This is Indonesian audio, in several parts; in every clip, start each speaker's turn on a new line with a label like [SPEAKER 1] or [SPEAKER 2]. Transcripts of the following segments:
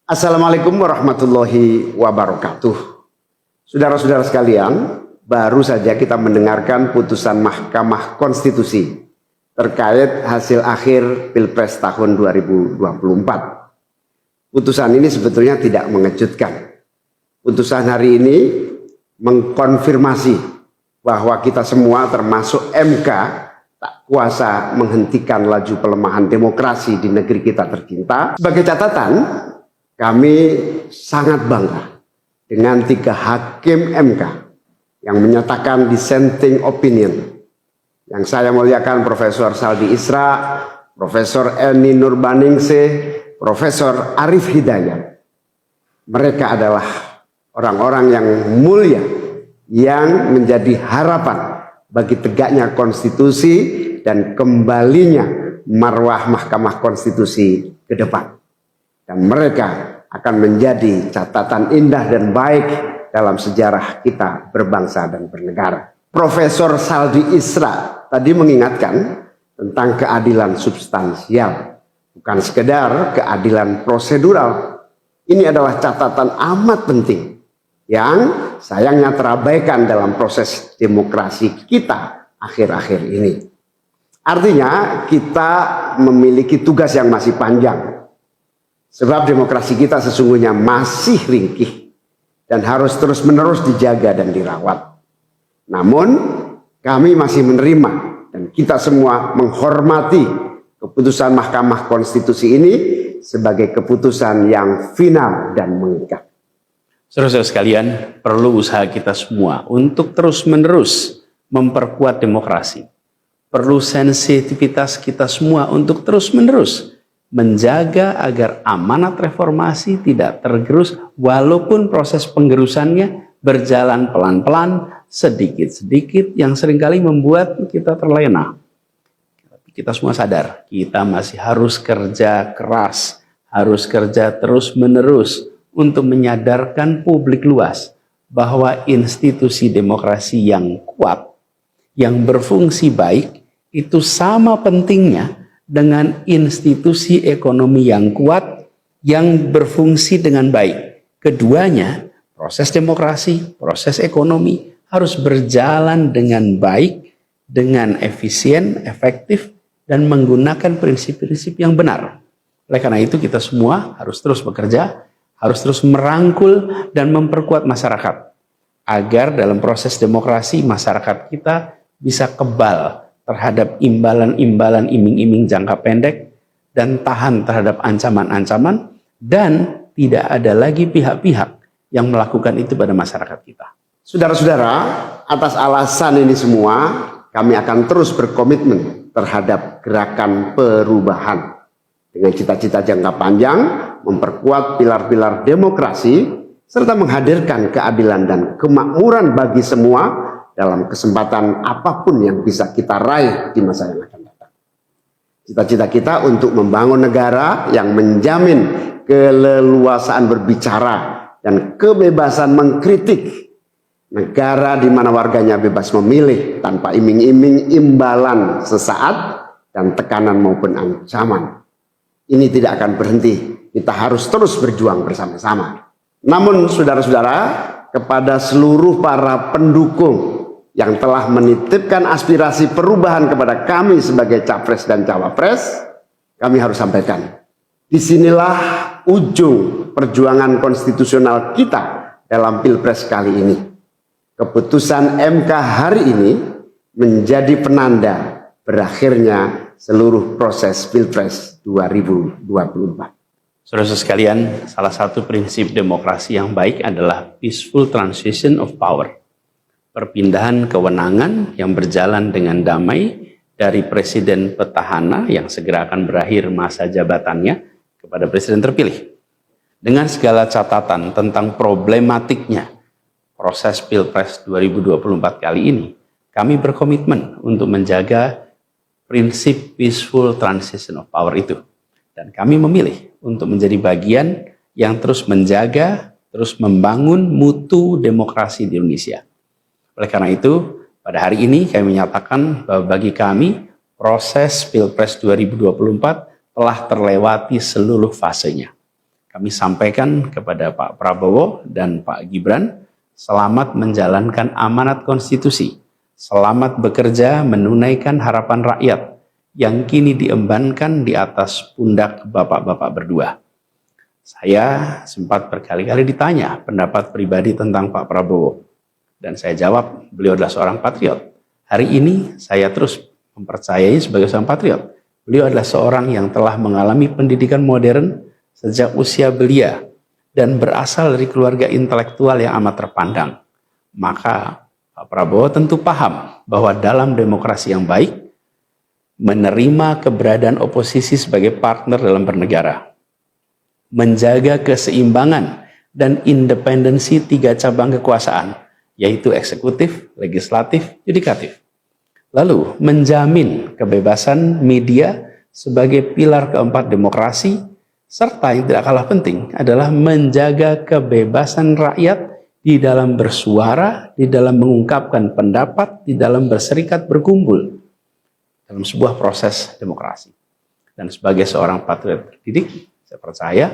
[SPEAKER 1] Assalamualaikum warahmatullahi wabarakatuh. Saudara-saudara sekalian, baru saja kita mendengarkan putusan Mahkamah Konstitusi terkait hasil akhir Pilpres tahun 2024. Putusan ini sebetulnya tidak mengejutkan. Putusan hari ini mengkonfirmasi bahwa kita semua termasuk MK tak kuasa menghentikan laju pelemahan demokrasi di negeri kita tercinta. Sebagai catatan, kami sangat bangga dengan 3 hakim MK yang menyatakan dissenting opinion. Yang saya muliakan Profesor Saldi Isra, Profesor Eni Nurbaningsih, Profesor Arif Hidayat. Mereka adalah orang-orang yang mulia yang menjadi harapan bagi tegaknya konstitusi dan kembalinya marwah Mahkamah Konstitusi ke depan. Dan mereka akan menjadi catatan indah dan baik dalam sejarah kita berbangsa dan bernegara. Profesor Saldi Isra tadi mengingatkan tentang keadilan substansial, bukan sekedar keadilan prosedural. Ini adalah catatan amat penting yang sayangnya terabaikan dalam proses demokrasi kita akhir-akhir ini. Artinya kita memiliki tugas yang masih panjang. Sebab demokrasi kita sesungguhnya masih ringkih dan harus terus-menerus dijaga dan dirawat. Namun kami masih menerima dan kita semua menghormati keputusan Mahkamah Konstitusi ini sebagai keputusan yang final dan mengikat.
[SPEAKER 2] Saudara-saudara sekalian, perlu usaha kita semua untuk terus-menerus memperkuat demokrasi. Perlu sensitivitas kita semua untuk terus-menerus menjaga agar amanat reformasi tidak tergerus walaupun proses penggerusannya berjalan pelan-pelan, sedikit-sedikit yang seringkali membuat kita terlena. Tapi kita semua sadar, kita masih harus kerja keras, harus kerja terus-menerus untuk menyadarkan publik luas bahwa institusi demokrasi yang kuat, yang berfungsi baik, itu sama pentingnya dengan institusi ekonomi yang kuat, yang berfungsi dengan baik. Keduanya, proses demokrasi, proses ekonomi, harus berjalan dengan baik, dengan efisien, efektif, dan menggunakan prinsip-prinsip yang benar. Oleh karena itu kita semua harus terus bekerja, harus terus merangkul dan memperkuat masyarakat agar dalam proses demokrasi masyarakat kita bisa kebal terhadap imbalan-imbalan iming-iming jangka pendek dan tahan terhadap ancaman-ancaman dan tidak ada lagi pihak-pihak yang melakukan itu pada masyarakat kita.
[SPEAKER 1] Saudara-saudara, atas alasan ini semua kami akan terus berkomitmen terhadap gerakan perubahan dengan cita-cita jangka panjang, memperkuat pilar-pilar demokrasi, serta menghadirkan keadilan dan kemakmuran bagi semua dalam kesempatan apapun yang bisa kita raih di masa yang akan datang. Cita-cita kita untuk membangun negara yang menjamin keleluasaan berbicara dan kebebasan mengkritik. Negara di mana warganya bebas memilih tanpa iming-iming imbalan sesaat dan tekanan maupun ancaman. Ini tidak akan berhenti. Kita harus terus berjuang bersama-sama. Namun saudara-saudara, kepada seluruh para pendukung yang telah menitipkan aspirasi perubahan kepada kami sebagai capres dan cawapres, kami harus sampaikan. Disinilah ujung perjuangan konstitusional kita dalam Pilpres kali ini. Keputusan MK hari ini menjadi penanda berakhirnya seluruh proses Pilpres 2024.
[SPEAKER 2] Saudara sekalian, salah satu prinsip demokrasi yang baik adalah peaceful transition of power. Perpindahan kewenangan yang berjalan dengan damai dari presiden petahana yang segera akan berakhir masa jabatannya kepada presiden terpilih. Dengan segala catatan tentang problematiknya proses Pilpres 2024 kali ini, kami berkomitmen untuk menjaga prinsip peaceful transition of power itu. Dan kami memilih untuk menjadi bagian yang terus menjaga, terus membangun mutu demokrasi di Indonesia. Oleh karena itu, pada hari ini kami menyatakan bahwa bagi kami, proses Pilpres 2024 telah terlewati seluruh fasenya. kami sampaikan kepada Pak Prabowo dan Pak Gibran, selamat menjalankan amanat konstitusi, selamat bekerja menunaikan harapan rakyat yang kini diembankan di atas pundak bapak-bapak berdua. Saya sempat berkali-kali ditanya pendapat pribadi tentang Pak Prabowo, dan saya jawab, beliau adalah seorang patriot. Hari ini saya terus mempercayai sebagai seorang patriot. Beliau adalah seorang yang telah mengalami pendidikan modern sejak usia belia dan berasal dari keluarga intelektual yang amat terpandang. Maka Pak Prabowo tentu paham bahwa dalam demokrasi yang baik, menerima keberadaan oposisi sebagai partner dalam bernegara, menjaga keseimbangan dan independensi 3 cabang kekuasaan, yaitu eksekutif, legislatif, yudikatif. Lalu menjamin kebebasan media sebagai pilar keempat demokrasi, serta yang tidak kalah penting adalah menjaga kebebasan rakyat di dalam bersuara, di dalam mengungkapkan pendapat, di dalam berserikat berkumpul dalam sebuah proses demokrasi. Dan sebagai seorang patriot terdidik, saya percaya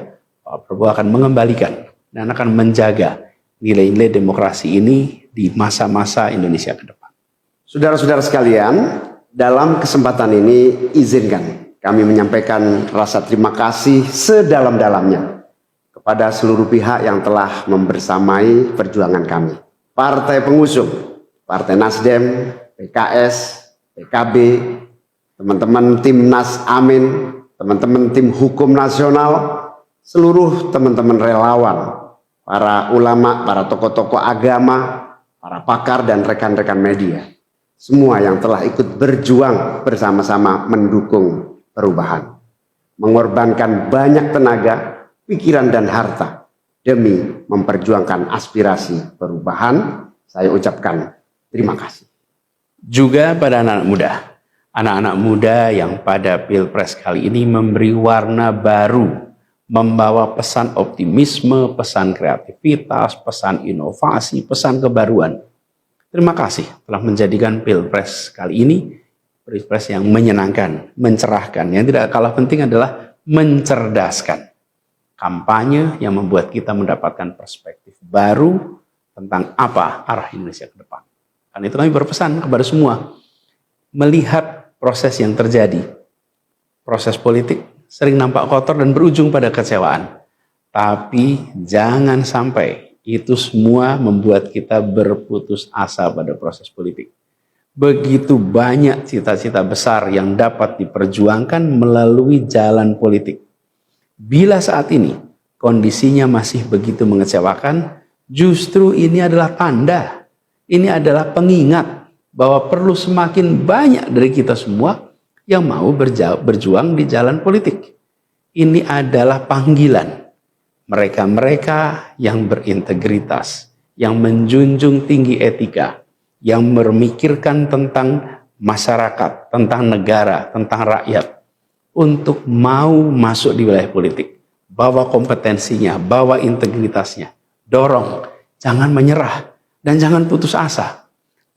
[SPEAKER 2] Pak Prabowo akan mengembalikan dan akan menjaga nilai-nilai demokrasi ini di masa-masa Indonesia ke depan.
[SPEAKER 1] Saudara-saudara sekalian, dalam kesempatan ini izinkan kami menyampaikan rasa terima kasih sedalam-dalamnya kepada seluruh pihak yang telah membersamai perjuangan kami. Partai pengusung, Partai Nasdem, PKS, PKB, teman-teman Timnas Amin, teman-teman tim hukum nasional, seluruh teman-teman relawan, para ulama, para tokoh-tokoh agama, para pakar dan rekan-rekan media. Semua yang telah ikut berjuang bersama-sama mendukung perubahan. Mengorbankan banyak tenaga, pikiran dan harta demi memperjuangkan aspirasi perubahan. Saya ucapkan terima kasih.
[SPEAKER 2] Juga pada anak-anak muda yang pada Pilpres kali ini memberi warna baru, membawa pesan optimisme, pesan kreativitas, pesan inovasi, pesan kebaruan. Terima kasih telah menjadikan Pilpres kali ini Pilpres yang menyenangkan, mencerahkan. Yang tidak kalah penting adalah mencerdaskan. Kampanye yang membuat kita mendapatkan perspektif baru tentang apa arah Indonesia ke depan. Karena itu kami berpesan kepada semua, melihat proses yang terjadi, proses politik sering nampak kotor dan berujung pada kecewaan. Tapi jangan sampai itu semua membuat kita berputus asa pada proses politik. Begitu banyak cita-cita besar yang dapat diperjuangkan melalui jalan politik. Bila saat ini kondisinya masih begitu mengecewakan, justru ini adalah tanda, ini adalah pengingat bahwa perlu semakin banyak dari kita semua yang mau berjuang di jalan politik. Ini adalah panggilan mereka-mereka yang berintegritas, yang menjunjung tinggi etika, yang memikirkan tentang masyarakat, tentang negara, tentang rakyat, untuk mau masuk di wilayah politik. Bawa kompetensinya, bawa integritasnya, dorong, jangan menyerah, dan jangan putus asa.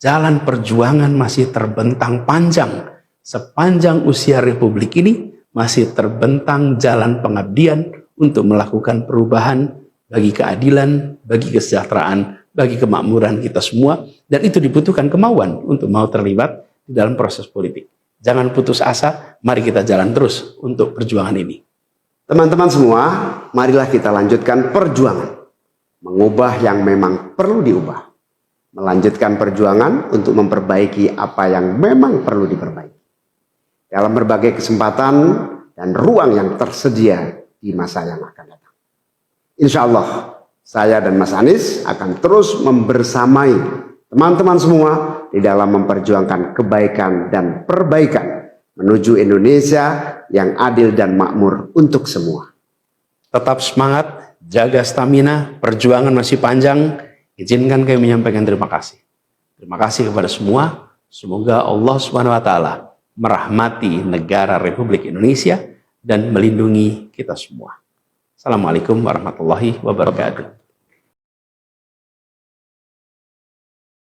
[SPEAKER 2] Jalan perjuangan masih terbentang panjang. Sepanjang usia Republik ini masih terbentang jalan pengabdian untuk melakukan perubahan bagi keadilan, bagi kesejahteraan, bagi kemakmuran kita semua. Dan itu dibutuhkan kemauan untuk mau terlibat di dalam proses politik. Jangan putus asa, mari kita jalan terus untuk perjuangan ini.
[SPEAKER 1] Teman-teman semua, marilah kita lanjutkan perjuangan. Mengubah yang memang perlu diubah. Melanjutkan perjuangan untuk memperbaiki apa yang memang perlu diperbaiki. Dalam berbagai kesempatan dan ruang yang tersedia di masa yang akan datang. Insya Allah, saya dan Mas Anies akan terus membersamai teman-teman semua di dalam memperjuangkan kebaikan dan perbaikan menuju Indonesia yang adil dan makmur untuk semua.
[SPEAKER 2] Tetap semangat, jaga stamina, perjuangan masih panjang. Izinkan kami menyampaikan terima kasih. Terima kasih kepada semua. Semoga Allah SWT merahmati negara Republik Indonesia dan melindungi kita semua. Assalamualaikum warahmatullahi wabarakatuh.